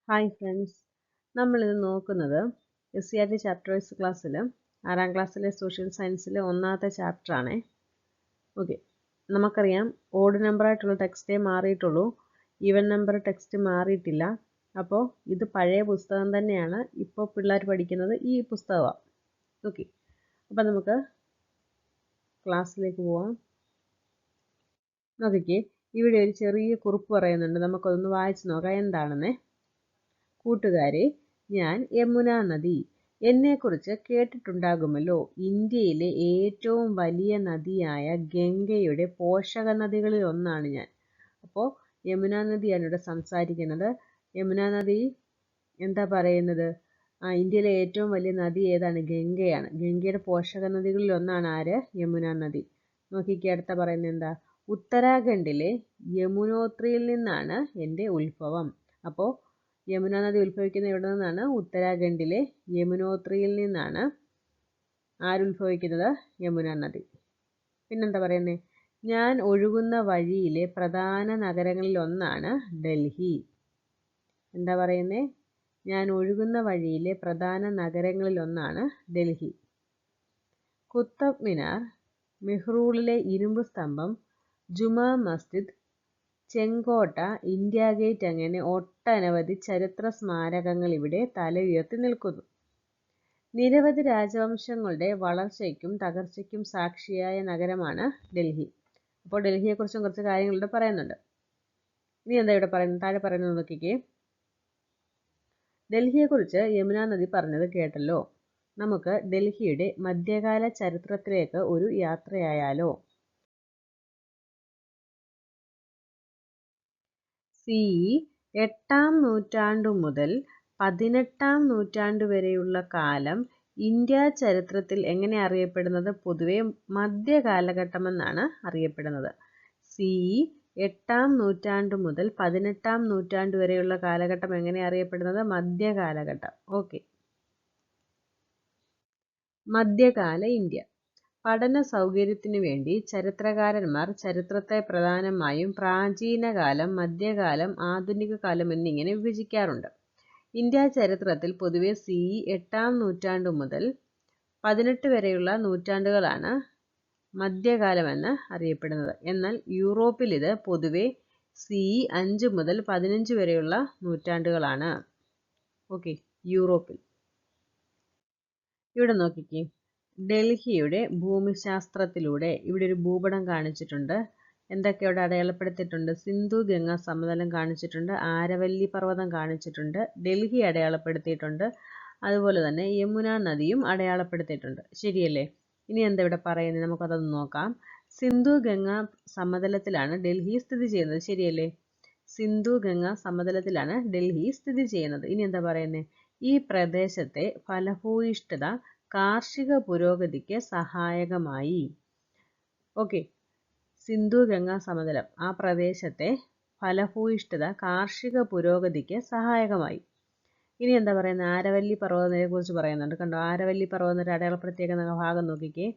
Hi friends, നമ്മളിത് നോക്കുന്നത് SCRT chapter wise ക്ലാസ്സിൽ 6ാം ക്ലാസ്സിലെ സോഷ്യൽ സയൻസിലെ ഒന്നാമത്തെ ചാപ്റ്ററാണേ. ഓക്കെ, നമുക്കറിയാം ഓഡ് നമ്പറായിട്ടുള്ള ടെക്സ്റ്റേ മാറിയിട്ടുള്ളൂ, ഈവൻ നമ്പർ ടെക്സ്റ്റ് മാറിയിട്ടില്ല. അപ്പോൾ ഇത് പഴയ പുസ്തകം തന്നെയാണ്, ഇപ്പോൾ പിള്ളേർ പഠിക്കുന്നത് ഈ പുസ്തകമാണ്. ഓക്കെ, അപ്പോൾ നമുക്ക് ക്ലാസ്സിലേക്ക് പോവാം. നോക്കിക്കേ, ഇവിടെ ഒരു ചെറിയ കുറിപ്പ് പറയുന്നുണ്ട്, നമുക്കതൊന്ന് വായിച്ച് നോക്കാം എന്താണെന്നേ. കൂട്ടുകാരെ, ഞാൻ യമുന നദി എന്നെക്കുറിച്ച് കേട്ടിട്ടുണ്ടാകുമല്ലോ. ഇന്ത്യയിലെ ഏറ്റവും വലിയ നദിയായ ഗംഗയുടെ പോഷക നദികളിൽ ഒന്നാണ് ഞാൻ. അപ്പോൾ യമുന നദിയാണ് ഇവിടെ സംസാരിക്കുന്നത്. യമുന നദി എന്താ പറയുന്നത്? ഇന്ത്യയിലെ ഏറ്റവും വലിയ നദി ഏതാണ്? ഗംഗയാണ്. ഗംഗയുടെ പോഷക നദികളിൽ ഒന്നാണ് ആര്? യമുന നദി. നോക്കിക്കേ, അടുത്ത പറയുന്നത് എന്താ? ഉത്തരാഖണ്ഡിലെ യമുനോത്രിയിൽ നിന്നാണ് എൻ്റെ ഉത്ഭവം. അപ്പോൾ യമുന നദി ഉത്ഭവിക്കുന്ന എവിടെ നിന്നാണ്? ഉത്തരാഖണ്ഡിലെ യമുനോത്രിയിൽ നിന്നാണ് ആരുത്ഭവിക്കുന്നത്? യമുന നദി. പിന്നെന്താ പറയുന്നത്? ഞാൻ ഒഴുകുന്ന വഴിയിലെ പ്രധാന നഗരങ്ങളിൽ ഒന്നാണ് ഡൽഹി. എന്താ പറയുന്നത്? ഞാൻ ഒഴുകുന്ന വഴിയിലെ പ്രധാന നഗരങ്ങളിൽ ഒന്നാണ് ഡൽഹി. കുത്തബ് മിനാർ, മെഹ്റൂളിലെ ഇരുമ്പ് സ്തംഭം, ജുമാ മസ്ജിദ്, ചെങ്കോട്ട, ഇന്ത്യ ഗേറ്റ്, അങ്ങനെ ഒട്ടനവധി ചരിത്ര സ്മാരകങ്ങൾ ഇവിടെ തല ഉയർത്തി നിൽക്കുന്നു. നിരവധി രാജവംശങ്ങളുടെ വളർച്ചയ്ക്കും തകർച്ചയ്ക്കും സാക്ഷിയായ നഗരമാണ് ഡൽഹി. അപ്പോൾ ഡൽഹിയെക്കുറിച്ചും കുറച്ച് കാര്യങ്ങൾ ഇവിടെ പറയുന്നുണ്ട്. ഇനി എന്താ ഇവിടെ പറയുന്നത്? താഴെ പറയുന്നത് നോക്കിക്കേ. ഡൽഹിയെക്കുറിച്ച് യമുന നദി പറഞ്ഞത് കേട്ടല്ലോ. നമുക്ക് ഡൽഹിയുടെ മധ്യകാല ചരിത്രത്തിലേക്ക് ഒരു യാത്രയായാലോ? സി 8ാം നൂറ്റാണ്ടു മുതൽ 18ാം നൂറ്റാണ്ട് വരെയുള്ള കാലം ഇന്ത്യ ചരിത്രത്തിൽ എങ്ങനെ അറിയപ്പെടുന്നത്? പൊതുവെ മധ്യകാലഘട്ടമെന്നാണ് അറിയപ്പെടുന്നത്. സി 8ാം നൂറ്റാണ്ട് മുതൽ 18ാം നൂറ്റാണ്ട് വരെയുള്ള കാലഘട്ടം എങ്ങനെ അറിയപ്പെടുന്നത്? മധ്യകാലഘട്ടം. ഓക്കെ, മധ്യകാല ഇന്ത്യ. പഠന സൗകര്യത്തിനു വേണ്ടി ചരിത്രകാരന്മാർ ചരിത്രത്തെ പ്രധാനമായും പ്രാചീനകാലം, മധ്യകാലം, ആധുനിക കാലം എന്നിങ്ങനെ വിഭജിക്കാറുണ്ട്. ഇന്ത്യ ചരിത്രത്തിൽ പൊതുവെ സി 8ാം നൂറ്റാണ്ടു മുതൽ 18 വരെയുള്ള നൂറ്റാണ്ടുകളാണ് മധ്യകാലമെന്ന് അറിയപ്പെടുന്നത്. എന്നാൽ യൂറോപ്പിൽ ഇത് പൊതുവെ സി 5 മുതൽ 15 വരെയുള്ള നൂറ്റാണ്ടുകളാണ്. ഓക്കെ, യൂറോപ്പിൽ. ഇവിടെ നോക്കിക്കേ, ഡൽഹിയുടെ ഭൂമിശാസ്ത്രത്തിലൂടെ ഇവിടെ ഒരു ഭൂപടം കാണിച്ചിട്ടുണ്ട്. എന്തൊക്കെ അവിടെ അടയാളപ്പെടുത്തിയിട്ടുണ്ട്? സിന്ധു ഗംഗ സമതലം കാണിച്ചിട്ടുണ്ട്, ആരവല്ലി പർവ്വതം കാണിച്ചിട്ടുണ്ട്, ഡൽഹി അടയാളപ്പെടുത്തിയിട്ടുണ്ട്, അതുപോലെ തന്നെ യമുന നദിയും അടയാളപ്പെടുത്തിയിട്ടുണ്ട്. ശരിയല്ലേ? ഇനി എന്താ ഇവിടെ പറയുന്നത്? നമുക്കതൊന്ന് നോക്കാം. സിന്ധു ഗംഗ സമതലത്തിലാണ് ഡൽഹി സ്ഥിതി ചെയ്യുന്നത്. ശരിയല്ലേ? സിന്ധു ഗംഗ സമതലത്തിലാണ് ഡൽഹി സ്ഥിതി ചെയ്യുന്നത്. ഇനി എന്താ പറയുന്നത്? ഈ പ്രദേശത്തെ ഫലഭൂയിഷ്ഠത കാർഷിക പുരോഗതിക്ക് സഹായകമായി. ഓക്കെ, സിന്ധു ഗംഗാ സമതലം, ആ പ്രദേശത്തെ ഫലഭൂയിഷ്ഠത കാർഷിക പുരോഗതിക്ക് സഹായകമായി. ഇനി എന്താ പറയുന്നത്? ആരവല്ലി പർവ്വതനിരയെ കുറിച്ച് പറയുന്നുണ്ട്. കണ്ടോ, ആരവല്ലി പർവ്വതനിര അടയാളപ്പെടുത്തിയേക്കുന്ന ഭാഗം നോക്കിക്കേ.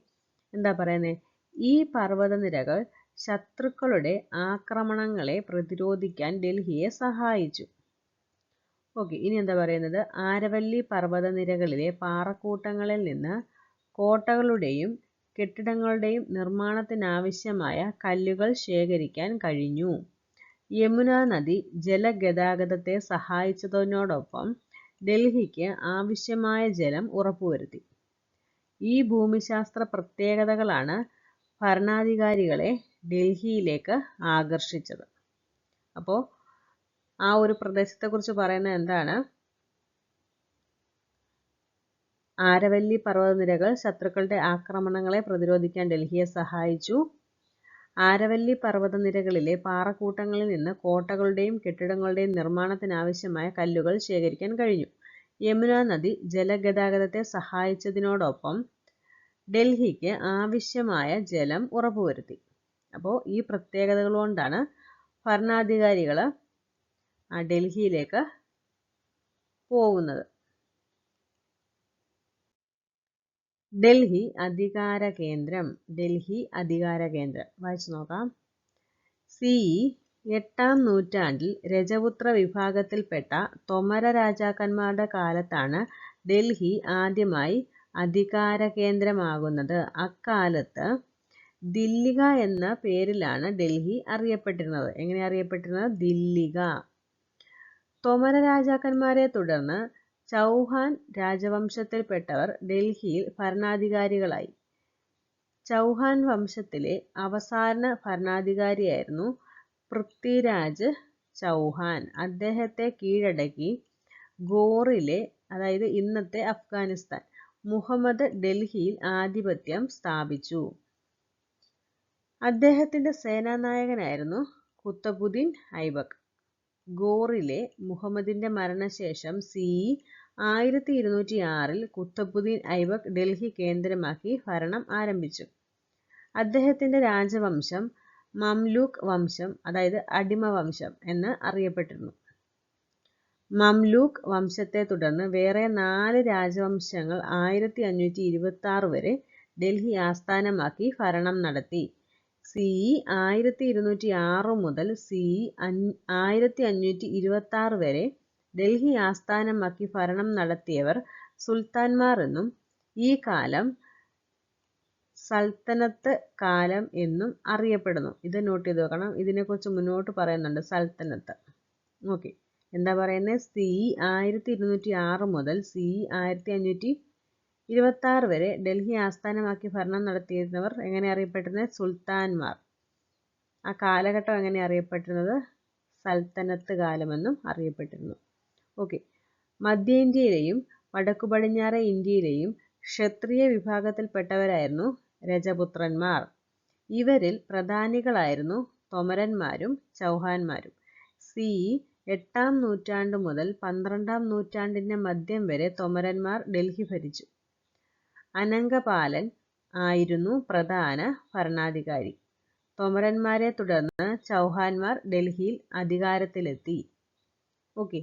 എന്താ പറയുന്നത്? ഈ പർവ്വതനിരകൾ ശത്രുക്കളുടെ ആക്രമണങ്ങളെ പ്രതിരോധിക്കാൻ ഡൽഹിയെ സഹായിച്ചു. ഓക്കെ, ഇനി എന്താ പറയുന്നത്? ആരവല്ലി പർവ്വതനിരകളിലെ പാറക്കൂട്ടങ്ങളിൽ നിന്ന് കോട്ടകളുടെയും കെട്ടിടങ്ങളുടെയും നിർമ്മാണത്തിനാവശ്യമായ കല്ലുകൾ ശേഖരിക്കാൻ കഴിഞ്ഞു. യമുന നദി ജലഗതാഗതത്തെ സഹായിച്ചതിനോടൊപ്പം ഡൽഹിക്ക് ആവശ്യമായ ജലം ഉറപ്പുവരുത്തി. ഈ ഭൂമിശാസ്ത്ര പ്രത്യേകതകളാണ് ഭരണാധികാരികളെ ഡൽഹിയിലേക്ക് ആകർഷിച്ചത്. അപ്പോൾ ആ ഒരു പ്രദേശത്തെക്കുറിച്ച് പറയുന്നത് എന്താണ്? ആരവല്ലി പർവ്വതനിരകൾ ശത്രുക്കളുടെ ആക്രമണങ്ങളെ പ്രതിരോധിക്കാൻ ഡൽഹിയെ സഹായിച്ചു. ആരവല്ലി പർവ്വതനിരകളിലെ പാറക്കൂട്ടങ്ങളിൽ നിന്ന് കോട്ടകളുടെയും കെട്ടിടങ്ങളുടെയും നിർമ്മാണത്തിനാവശ്യമായ കല്ലുകൾ ശേഖരിക്കാൻ കഴിഞ്ഞു. യമുന നദി ജലഗതാഗതത്തെ സഹായിച്ചതിനോടൊപ്പം ഡൽഹിക്ക് ആവശ്യമായ ജലം ഉറപ്പുവരുത്തി. അപ്പോൾ ഈ പ്രത്യേകതകൾ കൊണ്ടാണ് ഭരണാധികാരികൾ ഡൽഹിയിലേക്ക് പോകുന്നത്. ഡൽഹി അധികാര കേന്ദ്രം. ഡൽഹി അധികാര കേന്ദ്രം വായിച്ചു നോക്കാം. സി 8-ാം നൂറ്റാണ്ടിൽ രജപുത്ര വിഭാഗത്തിൽപ്പെട്ട തൊമര രാജാക്കന്മാരുടെ കാലത്താണ് ഡൽഹി ആദ്യമായി അധികാരകേന്ദ്രമാകുന്നത്. അക്കാലത്ത് ദില്ലിക എന്ന പേരിലാണ് ഡൽഹി അറിയപ്പെട്ടിരുന്നത്. എങ്ങനെ അറിയപ്പെട്ടിരുന്നത്? ദില്ലിക. തൊമര രാജാക്കന്മാരെ തുടർന്ന് ചൗഹാൻ രാജവംശത്തിൽപ്പെട്ടവർ ഡൽഹിയിൽ ഭരണാധികാരികളായി. ചൗഹാൻ വംശത്തിലെ അവസാന ഭരണാധികാരിയായിരുന്നു പൃഥ്വിരാജ് ചൗഹാൻ. അദ്ദേഹത്തെ കീഴടക്കി ഗോറിലെ, അതായത് ഇന്നത്തെ അഫ്ഗാനിസ്ഥാൻ, മുഹമ്മദ് ഡൽഹിയിൽ ആധിപത്യം സ്ഥാപിച്ചു. അദ്ദേഹത്തിന്റെ സേനാനായകനായിരുന്നു കുത്തബുദ്ദീൻ ഐബക്ക്. ഗോറിലെ മുഹമ്മദിന്റെ മരണശേഷം CE 1206 കുത്തബുദ്ദീൻ ഐബക്ക് ഡൽഹി കേന്ദ്രമാക്കി ഭരണം ആരംഭിച്ചു. അദ്ദേഹത്തിന്റെ രാജവംശം മംലൂക്ക് വംശം, അതായത് അടിമവംശം എന്ന് അറിയപ്പെട്ടിരുന്നു. മംലൂക്ക് വംശത്തെ തുടർന്ന് വേറെ 4 രാജവംശങ്ങൾ 1526 വരെ ഡൽഹി ആസ്ഥാനമാക്കി ഭരണം നടത്തി. CE 1206 മുതൽ CE 1526 വരെ ഡൽഹി ആസ്ഥാനമാക്കി ഭരണം നടത്തിയവർ സുൽത്താൻമാർ എന്നും ഈ കാലം സൽത്തനത്ത് കാലം എന്നും അറിയപ്പെടുന്നു. ഇത് നോട്ട് ചെയ്ത് വെക്കണം. ഇതിനെക്കുറിച്ച് മുന്നോട്ട് പറയുന്നുണ്ട്. സൽത്തനത്ത്. ഓക്കെ, എന്താ പറയുന്നത്? CE 1206 മുതൽ CE 1526 വരെ ഡൽഹി ആസ്ഥാനമാക്കി ഭരണം നടത്തിയിരുന്നവർ എങ്ങനെ അറിയപ്പെട്ടിരുന്നത്? സുൽത്താൻമാർ. ആ കാലഘട്ടം എങ്ങനെ അറിയപ്പെട്ടിരുന്നത്? സൽത്തനത്ത് കാലമെന്നും അറിയപ്പെട്ടിരുന്നു. ഓക്കെ, മധ്യ ഇന്ത്യയിലെയും വടക്കു പടിഞ്ഞാറെ ഇന്ത്യയിലെയും ക്ഷത്രിയ വിഭാഗത്തിൽപ്പെട്ടവരായിരുന്നു രജപുത്രന്മാർ. ഇവരിൽ പ്രധാനികളായിരുന്നു തൊമരന്മാരും ചൗഹാന്മാരും. CE 8-ാം നൂറ്റാണ്ട് മുതൽ 12-ാം നൂറ്റാണ്ടിന്റെ മധ്യം വരെ തൊമരന്മാർ ഡൽഹി ഭരിച്ചു. അനംഗപാലൻ ആയിരുന്നു പ്രധാന ഭരണാധികാരി. തൊമരന്മാരെ തുടർന്ന് ചൗഹാന്മാർ ഡൽഹിയിൽ അധികാരത്തിലെത്തി. ഓക്കെ,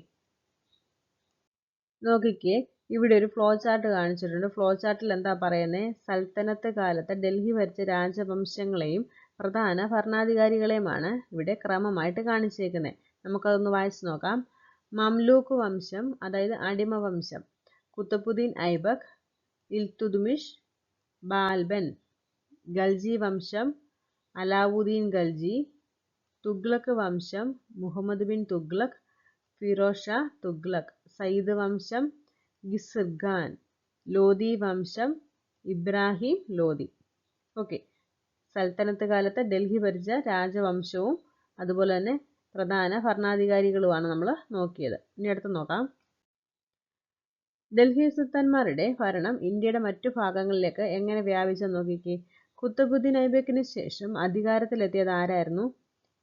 നോക്കിക്കേ, ഇവിടെ ഒരു ഫ്ലോ ചാർട്ട് കാണിച്ചിട്ടുണ്ട്. ഫ്ലോ ചാർട്ടിൽ എന്താ പറയുന്നത്? സൽത്തനത്ത് കാലത്ത് ഡൽഹി ഭരിച്ച രാജവംശങ്ങളെയും പ്രധാന ഭരണാധികാരികളെയുമാണ് ഇവിടെ ക്രമമായിട്ട് കാണിച്ചേക്കുന്നത്. നമുക്കതൊന്ന് വായിച്ചു നോക്കാം. മംലൂക്ക് വംശം, അതായത് അടിമവംശം, കുത്തബുദ്ദീൻ ഐബക്ക്, ഇൽതുത്മിഷ്, ബാൽബൻ. ഗൽജി വംശം, അലാവുദ്ദീൻ ഖൽജി. തുഗ്ലക്ക് വംശം, മുഹമ്മദ് ബിൻ തുഗ്ലക്ക്, ഫിറോസ് ഷാ തുഗ്ലക്ക്. സയ്യിദ് വംശം, ഗിസ്ർ ഖാൻ. ലോധി വംശം, ഇബ്രാഹിം ലോധി. ഓക്കെ, സൽത്തനത്ത് കാലത്ത് ഡൽഹി ഭരിച്ച രാജവംശവും അതുപോലെ തന്നെ പ്രധാന ഭരണാധികാരികളുമാണ് നമ്മൾ നോക്കിയത്. ഇനി അടുത്ത് നോക്കാം. ഡൽഹി സുൽത്താൻമാരുടെ ഭരണം ഇന്ത്യയുടെ മറ്റു ഭാഗങ്ങളിലേക്ക് എങ്ങനെ വ്യാപിച്ചെന്ന് നോക്കിക്കേ. കുത്തബുദ്ദീൻ ഐബക്കിന് ശേഷം അധികാരത്തിലെത്തിയത് ആരായിരുന്നു?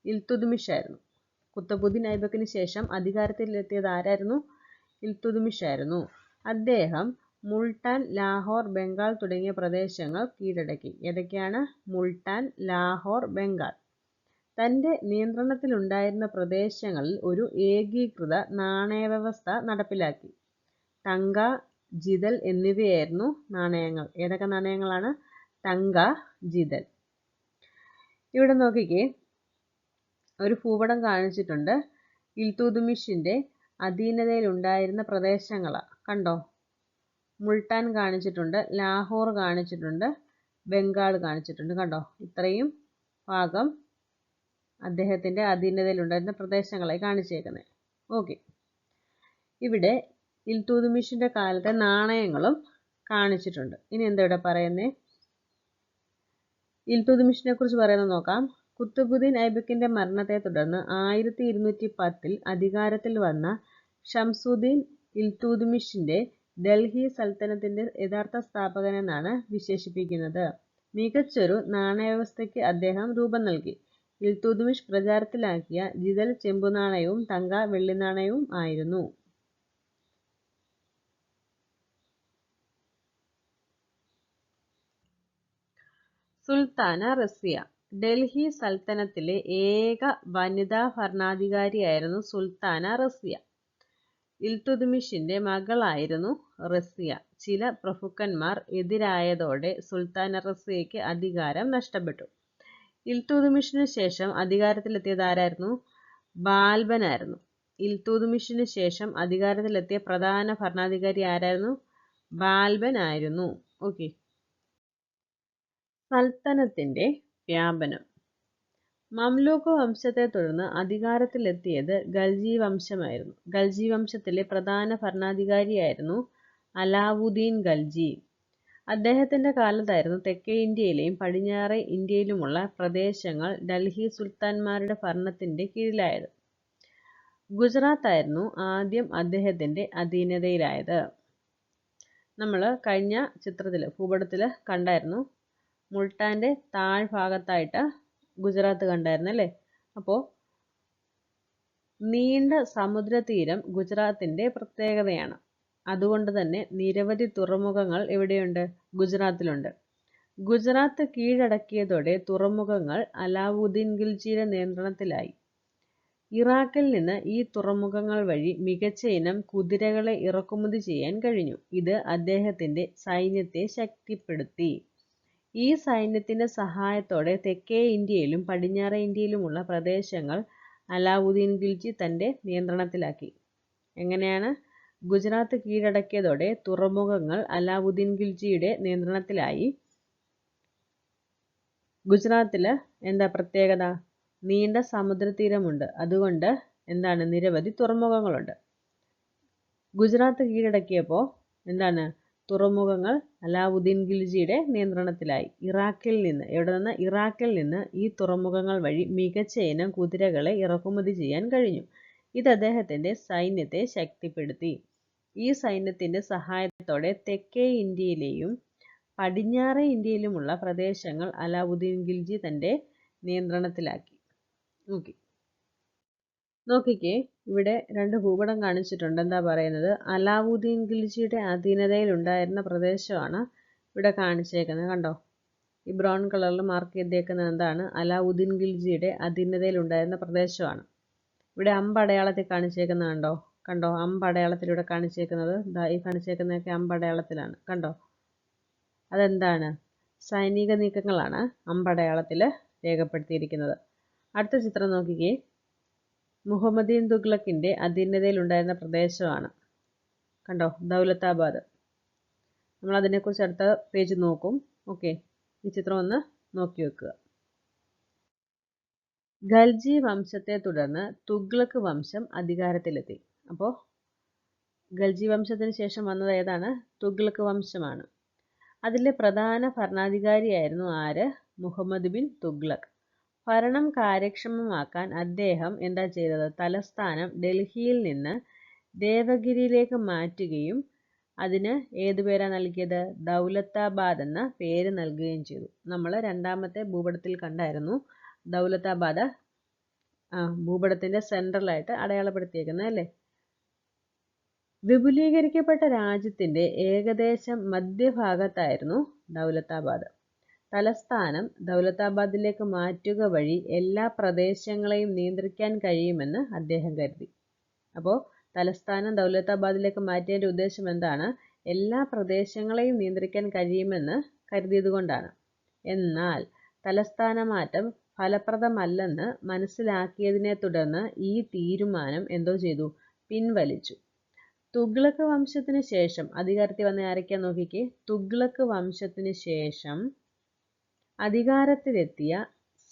ഇൽതുത്മിഷ് ആയിരുന്നു. കുത്തബുദ്ദീൻ ഐബക്കിന് ശേഷം അധികാരത്തിലെത്തിയത് ആരായിരുന്നു? ഇൽതുത്മിഷ് ആയിരുന്നു. അദ്ദേഹം മുൾട്ടാൻ, ലാഹോർ, ബംഗാൾ തുടങ്ങിയ പ്രദേശങ്ങൾ കീഴടക്കി. ഏതൊക്കെയാണ്? മുൾട്ടാൻ, ലാഹോർ, ബംഗാൾ. തന്റെ നിയന്ത്രണത്തിലുണ്ടായിരുന്ന പ്രദേശങ്ങളിൽ ഒരു ഏകീകൃത നാണയവ്യവസ്ഥ നടപ്പിലാക്കി. തങ്ക, ജിതൽ എന്നിവയായിരുന്നു നാണയങ്ങൾ. ഏതൊക്കെ നാണയങ്ങളാണ്? തങ്ക, ജിതൽ. ഇവിടെ നോക്കിക്കേ, ഒരു ഭൂപടം കാണിച്ചിട്ടുണ്ട്. ഇൽതുത്മിഷിന്റെ അധീനതയിലുണ്ടായിരുന്ന പ്രദേശങ്ങളാണ്. കണ്ടോ? മുൾട്ടാൻ കാണിച്ചിട്ടുണ്ട്, ലാഹോർ കാണിച്ചിട്ടുണ്ട്, ബംഗാൾ കാണിച്ചിട്ടുണ്ട്. കണ്ടോ? ഇത്രയും ഭാഗം അദ്ദേഹത്തിന്റെ അധീനതയിലുണ്ടായിരുന്ന പ്രദേശങ്ങളായി കാണിച്ചേക്കുന്നത്. ഓക്കെ, ഇവിടെ ഇൽതുത്മിഷിന്റെ കാലത്തെ നാണയങ്ങളും കാണിച്ചിട്ടുണ്ട്. ഇനി എന്താ ഇവിടെ പറയുന്നേ? ഇൽതുത്മിഷിനെ കുറിച്ച് പറയുന്നത് നോക്കാം. കുത്തബുദ്ദീൻ ഐബക്കിന്റെ മരണത്തെ തുടർന്ന് 1210 അധികാരത്തിൽ വന്ന ഷംസുദ്ദീൻ ഇൽതുത്മിഷിന്റെ ഡൽഹി സൽത്തനത്തിന്റെ യഥാർത്ഥ സ്ഥാപകനെന്നാണ് വിശേഷിപ്പിക്കുന്നത്. മികച്ചൊരു നാണയവ്യവസ്ഥയ്ക്ക് അദ്ദേഹം രൂപം നൽകി. ഇൽതുത്മിഷ് പ്രചാരത്തിലാക്കിയ ജിതൽ ചെമ്പുനാണയവും തങ്ക വെള്ളിനാണയവും ആയിരുന്നു. സുൽത്താന റസിയ. ഡൽഹി സൽത്തനത്തിലെ ഏക വനിതാ ഭരണാധികാരിയായിരുന്നു സുൽത്താന റസിയ. ഇൽതുത്മിഷിന്റെ മകളായിരുന്നു റസിയ. ചില പ്രഭുക്കന്മാർ എതിരായതോടെ സുൽത്താന റസിയയ്ക്ക് അധികാരം നഷ്ടപ്പെട്ടു. ഇൽതുത്മിഷിന് ശേഷം അധികാരത്തിലെത്തിയത് ആരായിരുന്നു? ബാൽബനായിരുന്നു. ഇൽതുത്മിഷിന് ശേഷം അധികാരത്തിലെത്തിയ പ്രധാന ഭരണാധികാരി ആരായിരുന്നു? ബാൽബൻ ആയിരുന്നു. ഓക്കെ. സൽത്തനത്തിന്റെ വ്യാപനം. മംലൂക്ക് വംശത്തെ തുടർന്ന് അധികാരത്തിലെത്തിയത് ഖൽജി വംശമായിരുന്നു. ഖൽജി വംശത്തിലെ പ്രധാന ഭരണാധികാരിയായിരുന്നു അലാവുദ്ദീൻ ഖൽജി. അദ്ദേഹത്തിന്റെ കാലത്തായിരുന്നു തെക്കേ ഇന്ത്യയിലെയും പടിഞ്ഞാറേ ഇന്ത്യയിലുമുള്ള പ്രദേശങ്ങൾ ഡൽഹി സുൽത്താൻമാരുടെ ഭരണത്തിന്റെ കീഴിലായത്. ഗുജറാത്തായിരുന്നു ആദ്യം അദ്ദേഹത്തിന്റെ അധീനതയിലായത്. നമ്മൾ കഴിഞ്ഞ ചിത്രത്തിൽ ഭൂപടത്തിൽ കണ്ടായിരുന്നു, മുൾട്ടാന്റെ താഴ്ഭാഗത്തായിട്ട് ഗുജറാത്ത് കണ്ടായിരുന്നു അല്ലേ? അപ്പോൾ നീണ്ട സമുദ്രതീരം ഗുജറാത്തിന്റെ പ്രത്യേകതയാണ്. അതുകൊണ്ട് തന്നെ നിരവധി തുറമുഖങ്ങൾ എവിടെയുണ്ട്? ഗുജറാത്തിലുണ്ട്. ഗുജറാത്ത് കീഴടക്കിയതോടെ തുറമുഖങ്ങൾ അലാവുദ്ദീൻ ഖിൽജിയുടെ നിയന്ത്രണത്തിലായി. ഇറാഖിൽ നിന്ന് ഈ തുറമുഖങ്ങൾ വഴി മികച്ച ഇനം കുതിരകളെ ഇറക്കുമതി ചെയ്യാൻ കഴിഞ്ഞു. ഇത് അദ്ദേഹത്തിന്റെ സൈന്യത്തെ ശക്തിപ്പെടുത്തി. ഈ സൈന്യത്തിന്റെ സഹായത്തോടെ തെക്കേ ഇന്ത്യയിലും പടിഞ്ഞാറേ ഇന്ത്യയിലുമുള്ള പ്രദേശങ്ങൾ അലാവുദ്ദീൻ ഖിൽജി തന്റെ നിയന്ത്രണത്തിലാക്കി. എങ്ങനെയാണ്? ഗുജറാത്ത് കീഴടക്കിയതോടെ തുറമുഖങ്ങൾ അലാവുദ്ദീൻ ഖിൽജിയുടെ നിയന്ത്രണത്തിലായി. ഗുജറാത്തില് എന്താ പ്രത്യേകത? നീണ്ട സമുദ്രതീരമുണ്ട്. അതുകൊണ്ട് എന്താണ്? നിരവധി തുറമുഖങ്ങളുണ്ട്. ഗുജറാത്ത് കീഴടക്കിയപ്പോൾ എന്താണ്? തുറമുഖങ്ങൾ അലാവുദ്ദീൻ ഖിൽജിയുടെ നിയന്ത്രണത്തിലായി. ഇറാഖിൽ നിന്ന്, എവിടെ നിന്ന്? ഇറാഖിൽ നിന്ന് ഈ തുറമുഖങ്ങൾ വഴി മികച്ച ഇനം കുതിരകളെ ഇറക്കുമതി ചെയ്യാൻ കഴിഞ്ഞു. ഇത് അദ്ദേഹത്തിന്റെ സൈന്യത്തെ ശക്തിപ്പെടുത്തി. ഈ സൈന്യത്തിന്റെ സഹായത്തോടെ തെക്കേ ഇന്ത്യയിലെയും പടിഞ്ഞാറേ ഇന്ത്യയിലുമുള്ള പ്രദേശങ്ങൾ അലാവുദ്ദീൻ ഖിൽജി തന്റെ നിയന്ത്രണത്തിലാക്കി. നോക്കിക്കേ, ഇവിടെ രണ്ട് ഭൂപടം കാണിച്ചിട്ടുണ്ട്. എന്താ പറയുന്നത്? അലാവുദ്ദീൻ ഖിൽജിയുടെ അധീനതയിൽ ഉണ്ടായിരുന്ന പ്രദേശമാണ് ഇവിടെ കാണിച്ചേക്കുന്നത്. കണ്ടോ? ഈ ബ്രൗൺ കളറിൽ മാർക്ക് ചെയ്തേക്കുന്നത് എന്താണ്? അലാവുദ്ദീൻ ഖിൽജിയുടെ അധീനതയിൽ ഉണ്ടായിരുന്ന പ്രദേശമാണ്. ഇവിടെ അമ്പടയാളത്തിൽ കാണിച്ചേക്കുന്നത് കണ്ടോ? കണ്ടോ? അമ്പടയാളത്തിലൂടെ കാണിച്ചേക്കുന്നത് ഈ കാണിച്ചേക്കുന്നതൊക്കെ അമ്പടയാളത്തിലാണ്. കണ്ടോ? അതെന്താണ്? സൈനിക നീക്കങ്ങളാണ് അമ്പടയാളത്തിൽ രേഖപ്പെടുത്തിയിരിക്കുന്നത്. അടുത്ത ചിത്രം നോക്കിക്കേ. മുഹമ്മദീൻ തുഗ്ലക്കിന്റെ അധീനതയിൽ ഉണ്ടായിരുന്ന പ്രദേശമാണ്. കണ്ടോ? ദൗലത്താബാദ്. നമ്മൾ അതിനെക്കുറിച്ച് അടുത്ത പേജ് നോക്കും. ഓക്കെ, ഈ ചിത്രം ഒന്ന് നോക്കി വെക്കുക. ഖൽജി വംശത്തെ തുടർന്ന് തുഗ്ലക്ക് വംശം അധികാരത്തിലെത്തി. അപ്പോൾ ഖൽജി വംശത്തിന് ശേഷം വന്നത് ഏതാണ്? തുഗ്ലക്ക് വംശമാണ്. അതിലെ പ്രധാന ഭരണാധികാരിയായിരുന്നു ആര്? മുഹമ്മദ് ബിൻ തുഗ്ലക്ക്. ഭരണം കാര്യക്ഷമമാക്കാൻ അദ്ദേഹം എന്താ ചെയ്തത്? തലസ്ഥാനം ഡൽഹിയിൽ നിന്ന് ദേവഗിരിയിലേക്ക് മാറ്റുകയും അതിന് ഏതു പേരാ നൽകിയത്? ദൗലത്താബാദ് എന്ന പേര് നൽകുകയും ചെയ്തു. നമ്മൾ രണ്ടാമത്തെ ഭൂപടത്തിൽ കണ്ടായിരുന്നു ദൗലത്താബാദ് ഭൂപടത്തിന്റെ സെൻട്രലായിട്ട് അടയാളപ്പെടുത്തിയേക്കുന്നത് അല്ലേ? വിപുലീകരിക്കപ്പെട്ട രാജ്യത്തിന്റെ ഏകദേശം മധ്യഭാഗത്തായിരുന്നു ദൗലത്താബാദ്. തലസ്ഥാനം ദൗലത്താബാദിലേക്ക് മാറ്റുക വഴി എല്ലാ പ്രദേശങ്ങളെയും നിയന്ത്രിക്കാൻ കഴിയുമെന്ന് അദ്ദേഹം കരുതി. അപ്പോൾ തലസ്ഥാനം ദൗലത്താബാദിലേക്ക് മാറ്റിയതിൻ്റെ ഉദ്ദേശം എന്താണ്? എല്ലാ പ്രദേശങ്ങളെയും നിയന്ത്രിക്കാൻ കഴിയുമെന്ന് കരുതിയത് കൊണ്ടാണ്. എന്നാൽ തലസ്ഥാന മാറ്റം ഫലപ്രദമല്ലെന്ന് മനസ്സിലാക്കിയതിനെ തുടർന്ന് ഈ തീരുമാനം എന്തോ ചെയ്തു? പിൻവലിച്ചു. തുഗ്ലക്ക് വംശത്തിന് ശേഷം അധികാരത്തിൽ വന്ന ആരൊക്കെയാ നോക്കിക്കേ. തുഗ്ലക്ക് വംശത്തിന് ശേഷം അധികാരത്തിലെത്തിയ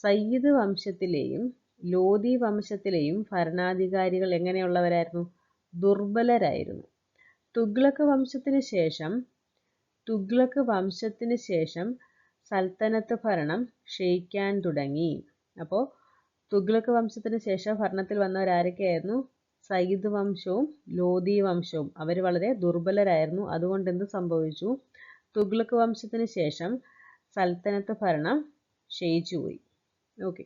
സയ്യിദ് വംശത്തിലെയും ലോധി വംശത്തിലെയും ഭരണാധികാരികൾ എങ്ങനെയുള്ളവരായിരുന്നു? ദുർബലരായിരുന്നു. തുഗ്ലക്ക് വംശത്തിന് ശേഷം സൽത്തനത്ത് ഭരണം ക്ഷയിക്കാൻ തുടങ്ങി. അപ്പോൾ തുഗ്ലക്ക് വംശത്തിന് ശേഷം ഭരണത്തിൽ വന്നവരാരൊക്കെയായിരുന്നു? സയ്യിദ് വംശവും ലോധി വംശവും. അവർ വളരെ ദുർബലരായിരുന്നു. അതുകൊണ്ട് എന്ത് സംഭവിച്ചു? തുഗ്ലക്ക് വംശത്തിന് ശേഷം സൽത്തനത്ത് ഭരണം ക്ഷയിച്ചുപോയി. ഓക്കെ,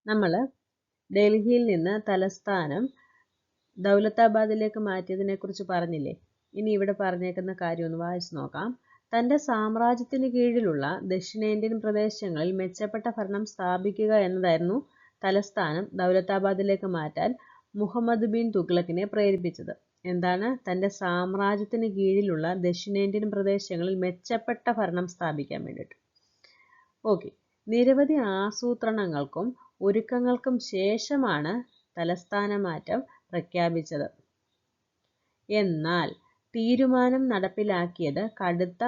നമ്മൾ ഡൽഹിയിൽ നിന്ന് തലസ്ഥാനം ദൗലത്താബാദിലേക്ക് മാറ്റിയതിനെ കുറിച്ച് പറഞ്ഞില്ലേ? ഇനി ഇവിടെ പറഞ്ഞേക്കുന്ന കാര്യം ഒന്ന് വായിച്ചു നോക്കാം. തന്റെ സാമ്രാജ്യത്തിന് കീഴിലുള്ള ദക്ഷിണേന്ത്യൻ പ്രദേശങ്ങളിൽ മെച്ചപ്പെട്ട ഭരണം സ്ഥാപിക്കുക എന്നതായിരുന്നു തലസ്ഥാനം ദൗലത്താബാദിലേക്ക് മാറ്റാൻ മുഹമ്മദ് ബിൻ തുഗ്ലക്കിനെ പ്രേരിപ്പിച്ചത്. എന്താണ്? തന്റെ സാമ്രാജ്യത്തിന് കീഴിലുള്ള ദക്ഷിണേന്ത്യൻ പ്രദേശങ്ങളിൽ മെച്ചപ്പെട്ട ഭരണം സ്ഥാപിക്കാൻ വേണ്ടിയിട്ട്. ഓക്കെ, നിരവധി ആസൂത്രണങ്ങൾക്കും ഒരുക്കങ്ങൾക്കും ശേഷമാണ് തലസ്ഥാന മാറ്റം പ്രഖ്യാപിച്ചത്. എന്നാൽ തീരുമാനം നടപ്പിലാക്കിയത് കടുത്ത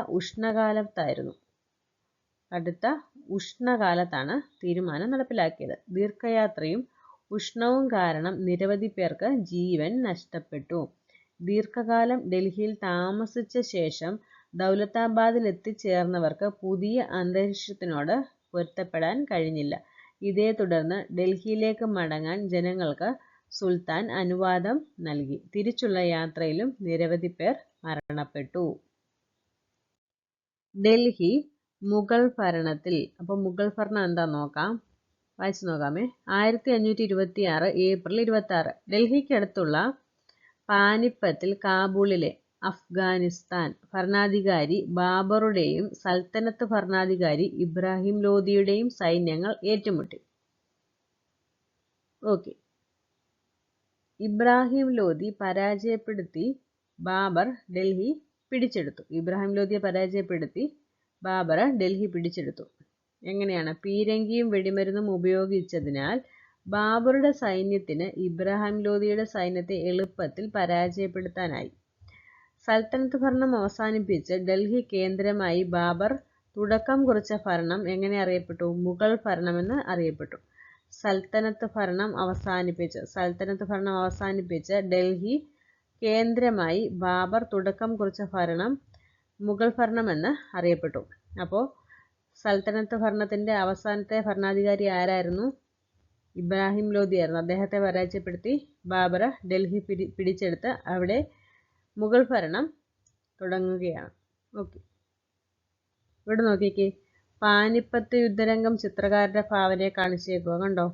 ഉഷ്ണകാലത്താണ് തീരുമാനം നടപ്പിലാക്കിയത്. ദീർഘയാത്രയും ഉഷ്ണവും കാരണം നിരവധി പേർക്ക് ജീവൻ നഷ്ടപ്പെട്ടു. ദീർഘകാലം ഡൽഹിയിൽ താമസിച്ച ശേഷം ദൗലതാബാദിൽ എത്തിച്ചേർന്നവർക്ക് പുതിയ അന്തരീക്ഷത്തിനോട് പൊരുത്തപ്പെടാൻ കഴിഞ്ഞില്ല. ഇതേ തുടർന്ന് ഡൽഹിയിലേക്ക് മടങ്ങാൻ ജനങ്ങൾക്ക് സുൽത്താൻ അനുവാദം നൽകി. തിരിച്ചുള്ള യാത്രയിലും നിരവധി പേർ മരണപ്പെട്ടു. ഡൽഹി മുഗൾ ഭരണത്തിൽ. അപ്പോൾ മുഗൾ ഭരണം എന്താ നോക്കാം, വായിച്ചു നോക്കാമേ. 1526 ഏപ്രിൽ 26 ഡൽഹിക്കടുത്തുള്ള പാനിപ്പത്തിൽ കാബൂളിലെ അഫ്ഗാനിസ്ഥാൻ ഭരണാധികാരി ബാബറുടെയും സൽത്തനത്ത് ഭരണാധികാരി ഇബ്രാഹിം ലോധിയുടെയും സൈന്യങ്ങൾ ഏറ്റുമുട്ടി. ഇബ്രാഹിം ലോധി പരാജയപ്പെടുത്തി ബാബർ ഡൽഹി പിടിച്ചെടുത്തു. ബാബർ ഡൽഹി പിടിച്ചെടുത്തു. എങ്ങനെയാണ്? പീരങ്കിയും വെടിമരുന്നും ഉപയോഗിച്ചതിനാൽ ബാബറുടെ സൈന്യത്തിന് ഇബ്രാഹിം ലോധിയുടെ സൈന്യത്തെ എളുപ്പത്തിൽ പരാജയപ്പെടുത്താനായി. സൽത്തനത്ത് ഭരണം അവസാനിപ്പിച്ച് ഡൽഹി കേന്ദ്രമായി ബാബർ തുടക്കം കുറിച്ച ഭരണം എങ്ങനെ അറിയപ്പെട്ടു? മുഗൾ ഭരണമെന്ന് അറിയപ്പെട്ടു. സൽത്തനത്ത് ഭരണം അവസാനിപ്പിച്ച് ഡൽഹി കേന്ദ്രമായി ബാബർ തുടക്കം കുറിച്ച ഭരണം മുഗൾ ഭരണമെന്ന് അറിയപ്പെട്ടു. അപ്പോൾ സൽത്തനത്ത് ഭരണത്തിൻ്റെ അവസാനത്തെ ഭരണാധികാരി ആരായിരുന്നു? ഇബ്രാഹിം ലോധി ആയിരുന്നു. അദ്ദേഹത്തെ പരാജയപ്പെടുത്തി ബാബർ ഡൽഹി പിടിച്ചെടുത്ത് അവിടെ മുഗൾ ഭരണം തുടങ്ങുകയാണ്. ഇവിടെ നോക്കിക്കേ, പാനിപ്പത്ത് യുദ്ധരംഗം ചിത്രകാരുടെ ഭാവനയെ കാണിച്ചേക്കുക.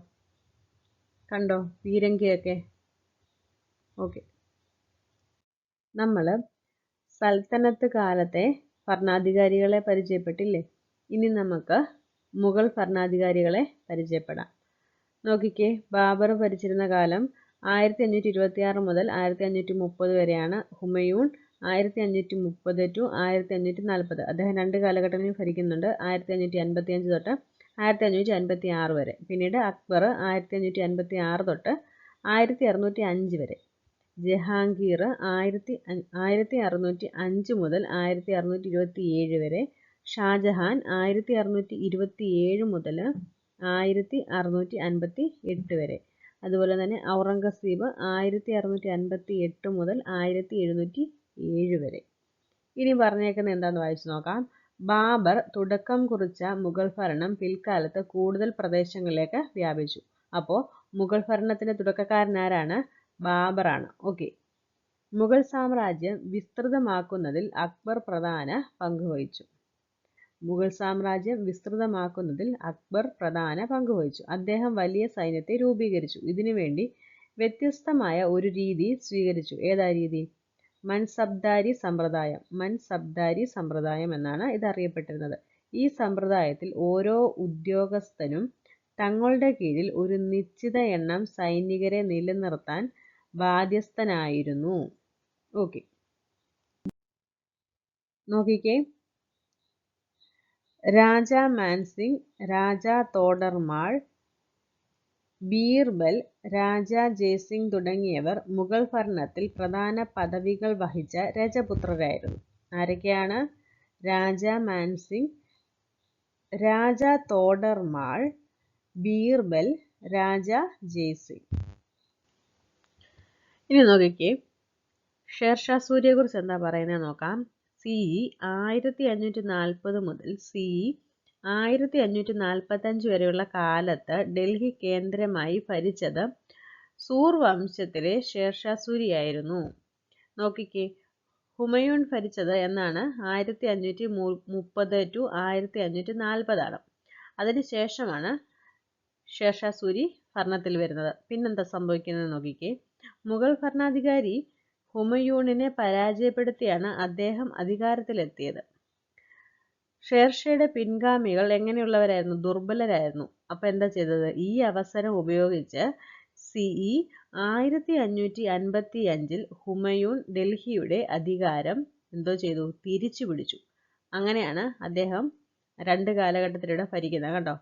കണ്ടോ പീരങ്കിയൊക്കെ? നമ്മൾ സൽത്തനത്ത് കാലത്തെ ഭരണാധികാരികളെ പരിചയപ്പെട്ടില്ലേ? ഇനി നമുക്ക് മുഗൾ ഭരണാധികാരികളെ പരിചയപ്പെടാം. നോക്കിക്കേ, ബാബർ ഭരിച്ചിരുന്ന കാലം 1526 മുതൽ 1530 വരെയാണ്. ഹുമയൂൺ 1530 to 1540. അദ്ദേഹം 2 കാലഘട്ടങ്ങളിൽ ഭരിക്കുന്നുണ്ട്, 1555 തൊട്ട് 1556 വരെ. പിന്നീട് അക്ബർ 1556 തൊട്ട് 1605 വരെ. ജഹാംഗീർ 1605 മുതൽ 1627 വരെ. ഷാജഹാൻ 1627 മുതൽ 1658 വരെ. അതുപോലെ തന്നെ ഔറംഗസീബ് 1658 മുതൽ 1707 വരെ. ഇനി പറഞ്ഞേക്കുന്നത് എന്താണെന്ന് വായിച്ചു നോക്കാം. ബാബർ തുടക്കം കുറിച്ച മുഗൾ ഭരണം പിൽക്കാലത്ത് കൂടുതൽ പ്രദേശങ്ങളിലേക്ക് വ്യാപിച്ചു. അപ്പോൾ മുഗൾ ഭരണത്തിൻ്റെ തുടക്കക്കാരൻ ആരാണ്? ബാബറാണ്. മുഗൾ സാമ്രാജ്യം വിസ്തൃതമാക്കുന്നതിൽ അക്ബർ പ്രധാന പങ്ക് വഹിച്ചു. അദ്ദേഹം വലിയ സൈന്യത്തെ രൂപീകരിച്ചു. ഇതിനുവേണ്ടി വ്യത്യസ്തമായ ഒരു രീതി സ്വീകരിച്ചു. ഏതാ രീതി? മൻസബ്ദാരി സമ്പ്രദായം എന്നാണ് ഇത് അറിയപ്പെട്ടിരുന്നത്. ഈ സമ്പ്രദായത്തിൽ ഓരോ ഉദ്യോഗസ്ഥനും തങ്ങളുടെ കീഴിൽ ഒരു നിശ്ചിത എണ്ണം സൈനികരെ നിലനിർത്താൻ ബാധ്യസ്ഥനായിരുന്നു. നോക്കിക്കേ, രാജ മാൻസിംഗ്, രാജ തോഡർമാൾ, ബീർബൽ, രാജ ജയ്സിംഗ് തുടങ്ങിയവർ മുഗൾ ഭരണത്തിൽ പ്രധാന പദവികൾ വഹിച്ച രജപുത്രരായിരുന്നു. ആരൊക്കെയാണ്? രാജ മാൻസിംഗ്, രാജ തോഡർമാൾ, ബീർബൽ, രാജ ജയ്സിംഗ്. ഇനി നോക്കിക്കേ, ഷേർഷാ സൂരിയെക്കുറിച്ച് എന്താ പറയുന്നത് നോക്കാം. CE 1540 മുതൽ CE 1545 വരെയുള്ള കാലത്ത് ഡൽഹി കേന്ദ്രമായി ഭരിച്ചത് സൂർ വംശത്തിലെ ഷേർഷാ സൂരിയായിരുന്നു. നോക്കിക്കേ, ഹുമയൂൺ ഭരിച്ചത് എന്നാണ് 1530 to 1540 ആണ്. അതിനുശേഷമാണ് ഷേർഷാ സൂരി ഭരണത്തിൽ വരുന്നത്. പിന്നെന്താ സംഭവിക്കുന്നത് നോക്കിക്കേ, മുഗൾ ഭരണാധികാരി ഹുമയൂണിനെ പരാജയപ്പെടുത്തിയാണ് അദ്ദേഹം അധികാരത്തിലെത്തിയത്. ഷേർഷയുടെ പിൻഗാമികൾ എങ്ങനെയുള്ളവരായിരുന്നു? ദുർബലരായിരുന്നു. അപ്പോൾ എന്താ ചെയ്തത്? ഈ അവസരം ഉപയോഗിച്ച് CE 1555 ഹുമയൂൺ ഡൽഹിയുടെ അധികാരം തിരിച്ചു പിടിച്ചു. അങ്ങനെയാണ് അദ്ദേഹം 2 കാലഘട്ടത്തിലൂടെ ഭരിക്കുന്നത്.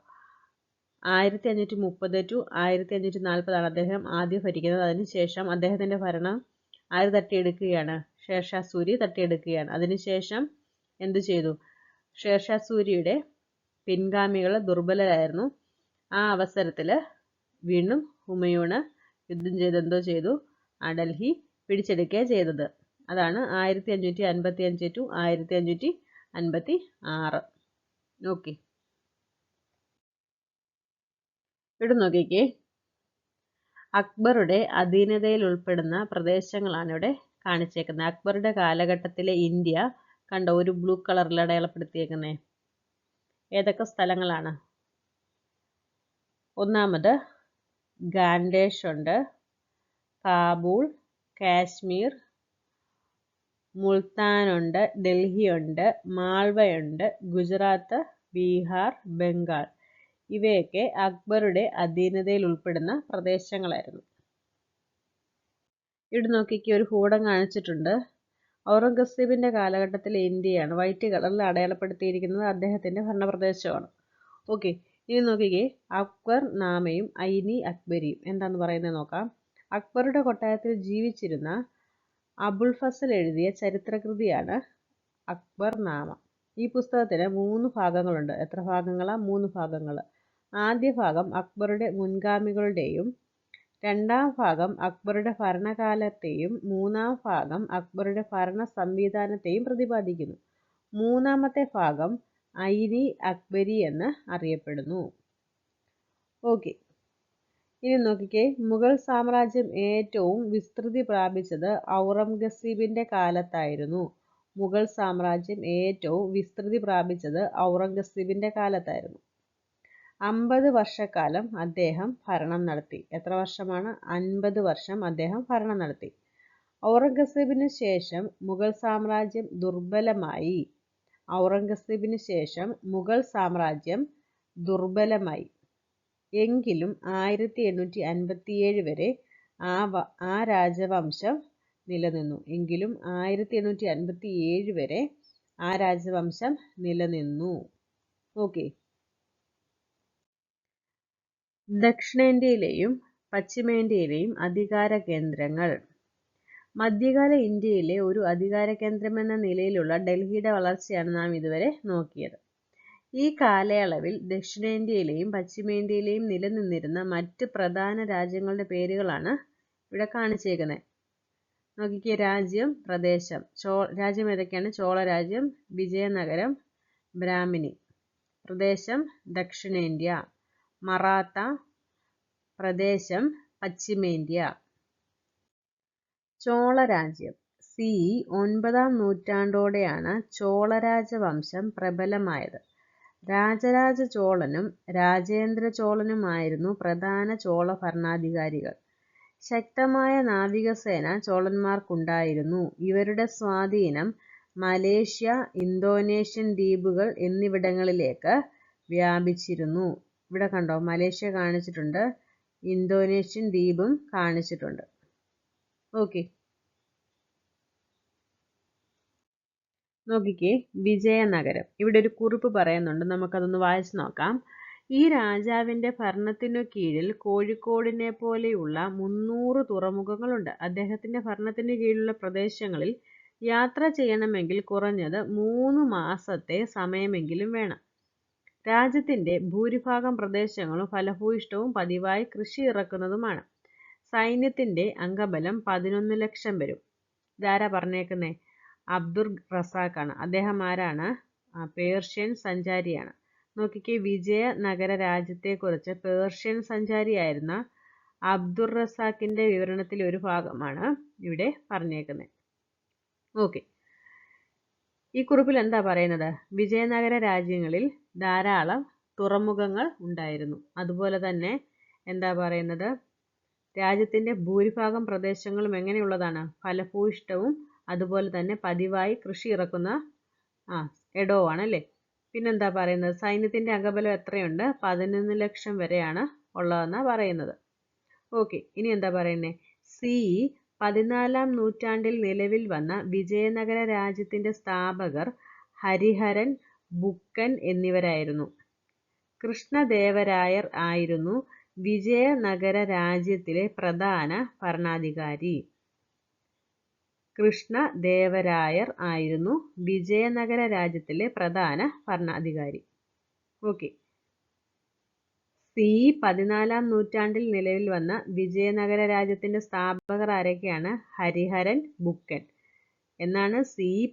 1530 to 1540 അദ്ദേഹം ആദ്യം ഭരിക്കുന്നത്. അതിനുശേഷം അദ്ദേഹത്തിൻ്റെ ഭരണം ആര് തട്ടിയെടുക്കുകയാണ്? ഷേർഷാ സൂരി തട്ടിയെടുക്കുകയാണ്. അതിനുശേഷം എന്തു ചെയ്തു? ഷേർഷാ സൂരിയുടെ പിൻഗാമികൾ ദുർബലരായിരുന്നു. ആ അവസരത്തിൽ വീണ്ടും ഹുമയൂണ് യുദ്ധം ചെയ്ത് എന്തോ ചെയ്തു? ഡൽഹി പിടിച്ചെടുക്കുകയാണ് ചെയ്തത്. അതാണ് 1555 to 1556. ഓക്കെ, ഇവിടെ നോക്കിക്കേ, അക്ബറുടെ അധീനതയിൽ ഉൾപ്പെടുന്ന പ്രദേശങ്ങളാണ് ഇവിടെ കാണിച്ചേക്കുന്നത്. അക്ബറുടെ കാലഘട്ടത്തിലെ ഇന്ത്യ കണ്ടോ, ഒരു ബ്ലൂ കളറിൽ അടയാളപ്പെടുത്തിയേക്കുന്നത്. ഏതൊക്കെ സ്ഥലങ്ങളാണ്? ഒന്നാമത് ഗാൻഡേഷ് ഉണ്ട്, കാബൂൾ, കാശ്മീർ, മുൾത്താനുണ്ട്, ഡൽഹിയുണ്ട്, മാൾവയുണ്ട്, ഗുജറാത്ത്, ബീഹാർ, ബംഗാൾ. ഇവയൊക്കെ അക്ബറുടെ അധീനതയിൽ ഉൾപ്പെടുന്ന പ്രദേശങ്ങളായിരുന്നു. ഇവിടെ നോക്കിക്ക് ഒരു ഭൂപടം കാണിച്ചിട്ടുണ്ട്. ഔറംഗസീബിന്റെ കാലഘട്ടത്തിലെ ഇന്ത്യയാണ് വൈറ്റ് കളറിൽ അടയാളപ്പെടുത്തിയിരിക്കുന്നത്. അദ്ദേഹത്തിന്റെ ഭരണപ്രദേശമാണ്. ഓക്കെ, ഇനി നോക്കിക്കേ, അക്ബർ നാമയും ഐനി അക്ബരിയും എന്താന്ന് പറയുന്നത് നോക്കാം. അക്ബറുടെ കൊട്ടാരത്തിൽ ജീവിച്ചിരുന്ന അബുൾ ഫസൽ എഴുതിയ ചരിത്രകൃതിയാണ് അക്ബർ നാമ. ഈ പുസ്തകത്തിന് 3 ഭാഗങ്ങളുണ്ട്. എത്ര ഭാഗങ്ങളാ? 3 ഭാഗങ്ങൾ. ആദ്യ ഭാഗം അക്ബറുടെ മുൻഗാമികളുടെയും, രണ്ടാം ഭാഗം അക്ബറുടെ ഭരണകാലത്തെയും, മൂന്നാം ഭാഗം അക്ബറുടെ ഭരണ സംവിധാനത്തെയും പ്രതിപാദിക്കുന്നു. മൂന്നാമത്തെ ഭാഗം ഐനി അക്ബരി എന്ന് അറിയപ്പെടുന്നു. ഓക്കെ, ഇനി നോക്കിക്കേ, മുഗൾ സാമ്രാജ്യം ഏറ്റവും വിസ്തൃതി പ്രാപിച്ചത് ഔറംഗസീബിന്റെ കാലത്തായിരുന്നു. മുഗൾ സാമ്രാജ്യം ഏറ്റവും വിസ്തൃതി പ്രാപിച്ചത് ഔറംഗസീബിന്റെ കാലത്തായിരുന്നു. 50 വർഷക്കാലം അദ്ദേഹം ഭരണം നടത്തി. എത്ര വർഷമാണ്? 50 വർഷം അദ്ദേഹം ഭരണം നടത്തി. ഔറംഗസീബിന് ശേഷം മുഗൾ സാമ്രാജ്യം ദുർബലമായി. ഔറംഗസീബിന് ശേഷം മുഗൾ സാമ്രാജ്യം ദുർബലമായി. എങ്കിലും 1857 വരെ ആ രാജവംശം നിലനിന്നു. എങ്കിലും 1857 വരെ ആ രാജവംശം നിലനിന്നു. ഓക്കെ, ദക്ഷിണേന്ത്യയിലെയും പശ്ചിമേന്ത്യയിലെയും അധികാര കേന്ദ്രങ്ങൾ. മധ്യകാല ഇന്ത്യയിലെ ഒരു അധികാര കേന്ദ്രമെന്ന നിലയിലുള്ള ഡൽഹിയുടെ വളർച്ചയാണ് നാം ഇതുവരെ നോക്കിയത്. ഈ കാലയളവിൽ ദക്ഷിണേന്ത്യയിലെയും പശ്ചിമേന്ത്യയിലെയും നിലനിന്നിരുന്ന മറ്റ് പ്രധാന രാജ്യങ്ങളുടെ പേരുകളാണ് ഇവിടെ കാണിച്ചേക്കുന്നത്. നോക്കിക്കേ, രാജ്യം, പ്രദേശം. രാജ്യം ഏതൊക്കെയാണ്? ചോളരാജ്യം, വിജയനഗരം, ബ്രാഹ്മിണി. പ്രദേശം ദക്ഷിണേന്ത്യ. മറാത്ത. പ്രദേശം പശ്ചിമേന്ത്യ. ചോളരാജ്യം. സി 9-ാം നൂറ്റാണ്ടോടെയാണ് ചോളരാജവംശം പ്രബലമായത്. രാജരാജ ചോളനും രാജേന്ദ്ര ചോളനുമായിരുന്നു പ്രധാന ചോള ഭരണാധികാരികൾ. ശക്തമായ നാവികസേന ചോളന്മാർക്കുണ്ടായിരുന്നു. ഇവരുടെ സ്വാധീനം മലേഷ്യ, ഇന്തോനേഷ്യൻ ദ്വീപുകൾ എന്നിവിടങ്ങളിലേക്ക് വ്യാപിച്ചിരുന്നു. ഇവിടെ കണ്ടോ, മലേഷ്യ കാണിച്ചിട്ടുണ്ട്, ഇന്തോനേഷ്യൻ ദ്വീപും കാണിച്ചിട്ടുണ്ട്. ഓക്കെ, നോക്കിക്കേ, വിജയനഗരം. ഇവിടെ ഒരു കുറിപ്പ് പറയുന്നുണ്ട്, നമുക്കതൊന്ന് വായിച്ചു നോക്കാം. ഈ രാജാവിന്റെ ഭരണത്തിനു കീഴിൽ കോഴിക്കോടിനെ പോലെയുള്ള 300 തുറമുഖങ്ങളുണ്ട്. അദ്ദേഹത്തിന്റെ ഭരണത്തിന് കീഴിലുള്ള പ്രദേശങ്ങളിൽ യാത്ര ചെയ്യണമെങ്കിൽ കുറഞ്ഞത് 3 മാസത്തെ സമയമെങ്കിലും വേണം. രാജ്യത്തിന്റെ ഭൂരിഭാഗം പ്രദേശങ്ങളും ഫലഭൂയിഷ്ഠവും പതിവായി കൃഷി ഇറക്കുന്നതുമാണ്. സൈന്യത്തിന്റെ അംഗബലം 11 ലക്ഷം വരും. ഇതാരാ പറഞ്ഞേക്കുന്നേ? അബ്ദുർ റസാഖാണ്. അദ്ദേഹം ആരാണ്? പേർഷ്യൻ സഞ്ചാരിയാണ്. നോക്കിക്കേ, വിജയനഗര രാജ്യത്തെക്കുറിച്ച് പേർഷ്യൻ സഞ്ചാരിയായിരുന്ന അബ്ദുർ റസാഖിന്റെ വിവരണത്തിലെ ഒരു ഭാഗമാണ് ഇവിടെ പറഞ്ഞേക്കുന്നത്. ഓക്കെ, ഈ കുറിപ്പിൽ എന്താ പറയുന്നത്? വിജയനഗര രാജ്യങ്ങളിൽ ധാരാളം തുറമുഖങ്ങൾ ഉണ്ടായിരുന്നു. അതുപോലെ തന്നെ എന്താ പറയുന്നത്? രാജ്യത്തിന്റെ ഭൂരിഭാഗം പ്രദേശങ്ങളും എങ്ങനെയുള്ളതാണ്? ഫലഭൂയിഷ്ഠവും അതുപോലെ തന്നെ പതിവായി കൃഷി ഇറക്കുന്ന ഇടവുമാണ് അല്ലേ. പിന്നെന്താ പറയുന്നത്? സൈന്യത്തിന്റെ അംഗബലം എത്രയുണ്ട്? 11 ലക്ഷം വരെയാണ് ഉള്ളതെന്നാണ് പറയുന്നത്. ഓക്കെ, ഇനി എന്താ പറയുന്നത്? സി 14-ാം നൂറ്റാണ്ടിൽ നിലവിൽ വന്ന വിജയനഗര രാജ്യത്തിന്റെ സ്ഥാപകർ ഹരിഹരൻ, ബുക്കൻ എന്നിവരായിരുന്നു. കൃഷ്ണദേവരായർ ആയിരുന്നു വിജയനഗര രാജ്യത്തിലെ പ്രധാന ഭരണാധികാരി. കൃഷ്ണദേവരായർ ആയിരുന്നു വിജയനഗര രാജ്യത്തിലെ പ്രധാന ഭരണാധികാരി. ഓക്കെ. പതിനാലാം നൂറ്റാണ്ടിൽ നിലവിൽ വന്ന വിജയനഗര രാജ്യത്തിന്റെ സ്ഥാപകർ ആരൊക്കെയാണ്? ഹരിഹരൻ ബുക്കൻ എന്നാണ്.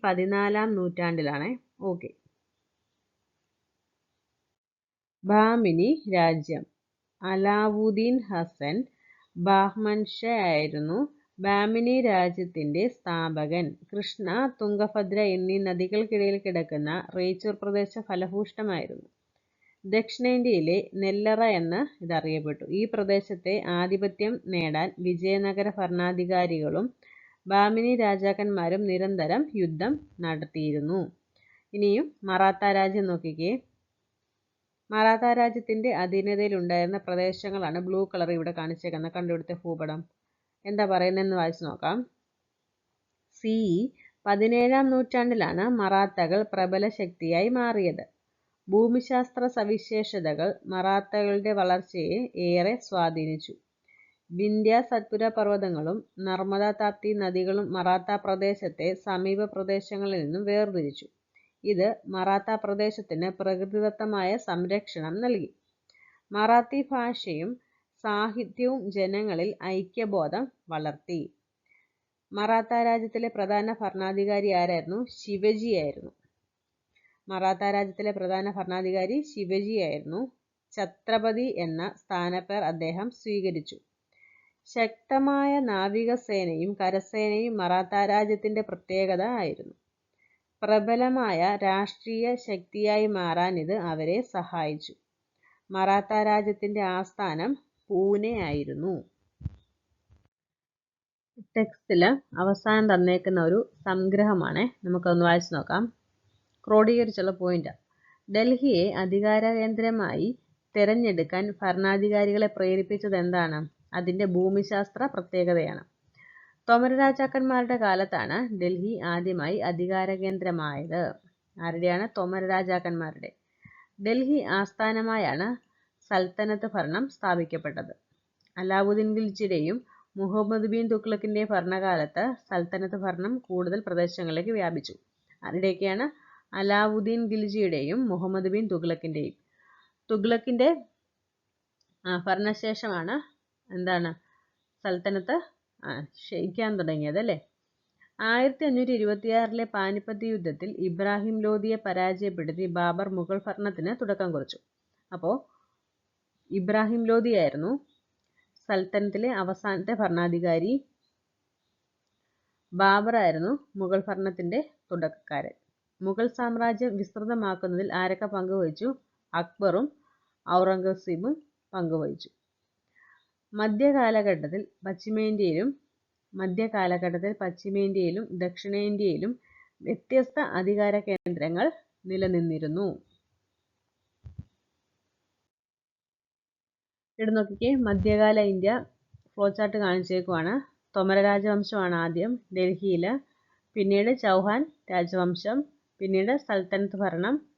14ആം നൂറ്റാണ്ടിലാണ്. ഓക്കെ. ബാമിനി രാജ്യം. അലാവുദ്ദീൻ ഹസൻ ബാഹ്മൻഷാ ആയിരുന്നു ബാമിനി രാജ്യത്തിന്റെ സ്ഥാപകൻ. കൃഷ്ണ, തുംഗഭദ്ര എന്നീ നദികൾക്കിടയിൽ കിടക്കുന്ന റേച്ചൂർ പ്രദേശം ഫലഭൂയിഷ്ഠമായിരുന്നു. ദക്ഷിണേന്ത്യയിലെ നെല്ലറ എന്ന് ഇതറിയപ്പെട്ടു. ഈ പ്രദേശത്തെ ആധിപത്യം നേടാൻ വിജയനഗര ഭരണാധികാരികളും ബാമിനി രാജാക്കന്മാരും നിരന്തരം യുദ്ധം നടത്തിയിരുന്നു. ഇനിയും മറാത്ത രാജ്യം നോക്കിക്കേ. മറാത്ത രാജ്യത്തിന്റെ അധീനതയിലുണ്ടായിരുന്ന പ്രദേശങ്ങളാണ് ബ്ലൂ കളർ ഇവിടെ കാണിച്ചേക്കുന്നത്. കണ്ടു ഇവിടുത്തെ ഭൂപടം എന്താ പറയുന്നതെന്ന് വായിച്ചു നോക്കാം. 17ആം നൂറ്റാണ്ടിലാണ് മറാത്തകൾ പ്രബല ശക്തിയായി മാറിയത്. ഭൂമിശാസ്ത്ര സവിശേഷതകൾ മറാത്തകളുടെ വളർച്ചയെ ഏറെ സ്വാധീനിച്ചു. വിന്ധ്യ സത്പുര പർവ്വതങ്ങളും നർമ്മദ താപ്തി നദികളും മറാത്ത പ്രദേശത്തെ സമീപ പ്രദേശങ്ങളിൽ നിന്നും വേർതിരിച്ചു. ഇത് മറാത്ത പ്രദേശത്തിന് പ്രകൃതിദത്തമായ സംരക്ഷണം നൽകി. മറാത്തി ഭാഷയും സാഹിത്യവും ജനങ്ങളിൽ ഐക്യബോധം വളർത്തി. മറാത്ത രാജ്യത്തിലെ പ്രധാന ഭരണാധികാരി ആരായിരുന്നു? ശിവജി ആയിരുന്നു. മറാത്ത രാജ്യത്തിലെ പ്രധാന ഭരണാധികാരി ശിവജി ആയിരുന്നു. ഛത്രപതി എന്ന സ്ഥാനപ്പേർ അദ്ദേഹം സ്വീകരിച്ചു. ശക്തമായ നാവികസേനയും കരസേനയും മറാത്ത രാജ്യത്തിന്റെ പ്രത്യേകത ആയിരുന്നു. പ്രബലമായ രാഷ്ട്രീയ ശക്തിയായി മാറാൻ ഇത് അവരെ സഹായിച്ചു. മറാത്ത രാജ്യത്തിന്റെ ആസ്ഥാനം പൂനെ ആയിരുന്നു. ടെക്സ്റ്റിൽ അവസാനം തന്നേക്കുന്ന ഒരു സംഗ്രഹമാണ്. നമുക്കൊന്ന് വായിച്ചു നോക്കാം. ക്രോഡീകരിച്ചുള്ള പോയിന്റ്. ഡൽഹിയെ അധികാര കേന്ദ്രമായി തിരഞ്ഞെടുക്കാൻ ഭരണാധികാരികളെ പ്രേരിപ്പിച്ചത് എന്താണ്? അതിന്റെ ഭൂമിശാസ്ത്ര പ്രത്യേകതയാണ്. തോമര രാജാക്കന്മാരുടെ കാലത്താണ് ഡൽഹി ആദ്യമായി അധികാര കേന്ദ്രമായത്. ആരുടെയാണ്? തോമര രാജാക്കന്മാരുടെ. ഡൽഹി ആസ്ഥാനമായാണ് സൽത്തനത്ത് ഭരണം സ്ഥാപിക്കപ്പെട്ടത്. അലാവുദ്ദീൻ ഖിൽജിയുടെയും മുഹമ്മദ് ബിൻ തുഗ്ലക്കിന്റെ ഭരണകാലത്ത് സൽത്തനത്ത് ഭരണം കൂടുതൽ പ്രദേശങ്ങളിലേക്ക് വ്യാപിച്ചു. ആരുടെയൊക്കെയാണ്? അലാവുദ്ദീൻ ഖിൽജിയുടെയും മുഹമ്മദ് ബിൻ തുഗ്ലക്കിന്റെയും. തുഗ്ലക്കിന്റെ ഭരണശേഷമാണ് എന്താണ് സൽത്തനത്ത് ക്ഷയിക്കാൻ തുടങ്ങിയത് അല്ലേ? 1526 പാനിപ്പത്ത് യുദ്ധത്തിൽ ഇബ്രാഹിം ലോധിയെ പരാജയപ്പെടുത്തി ബാബർ മുഗൾ ഭരണത്തിന് തുടക്കം കുറിച്ചു. അപ്പോൾ ഇബ്രാഹിം ലോധിയായിരുന്നു സൽത്തനത്തിലെ അവസാനത്തെ ഭരണാധികാരി. ബാബർ ആയിരുന്നു മുഗൾ ഭരണത്തിന്റെ തുടക്കക്കാരൻ. മുഗൾ സാമ്രാജ്യം വിസ്തൃതമാക്കുന്നതിൽ ആരൊക്കെ പങ്കുവഹിച്ചു? അക്ബറും ഔറംഗസീബും പങ്കുവഹിച്ചു. മധ്യകാലഘട്ടത്തിൽ പശ്ചിമേന്ത്യയിലും ദക്ഷിണേന്ത്യയിലും വ്യത്യസ്ത അധികാര കേന്ദ്രങ്ങൾ നിലനിന്നിരുന്നു. ഇവിടെ നോക്കിക്കേ, മധ്യകാല ഇന്ത്യ ഫ്ലോ ചാർട്ട് കാണിച്ചേക്കുവാണ്. തോമര രാജവംശമാണ് ആദ്യം ഡൽഹിയിൽ, പിന്നീട് ചൗഹാൻ രാജവംശം, പിന്നീട് സൽത്തനത്ത് ഭരണം,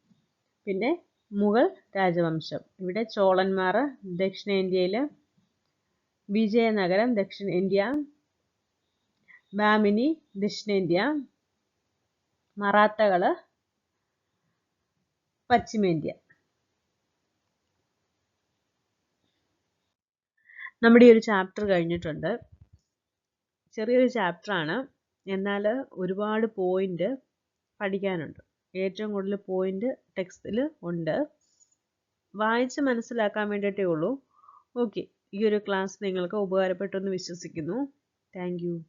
പിന്നെ മുഗൾ രാജവംശം. ഇവിടെ ചോളന്മാർ ദക്ഷിണേന്ത്യയിൽ, വിജയനഗരം ദക്ഷിണേന്ത്യ, ബാമിനി ദക്ഷിണേന്ത്യ, മറാത്തകൾ പശ്ചിമേന്ത്യ. നമ്മുടെ ഈ ഒരു ചാപ്റ്റർ കഴിഞ്ഞിട്ടുണ്ട്. ചെറിയൊരു ചാപ്റ്ററാണ്, എന്നാൽ ഒരുപാട് പോയിന്റ് പഠിക്കാനുണ്ട്. ഏറ്റവും കൂടുതൽ പോയിന്റ് ടെക്സ്റ്റിൽ ഉണ്ട്. വായിച്ച് മനസ്സിലാക്കാൻ വേണ്ടിയിട്ടേ ഉള്ളൂ. ഓക്കെ, ഈ ഒരു ക്ലാസ് നിങ്ങൾക്ക് ഉപകാരപ്പെട്ടു എന്ന് വിശ്വസിക്കുന്നു. Thank you.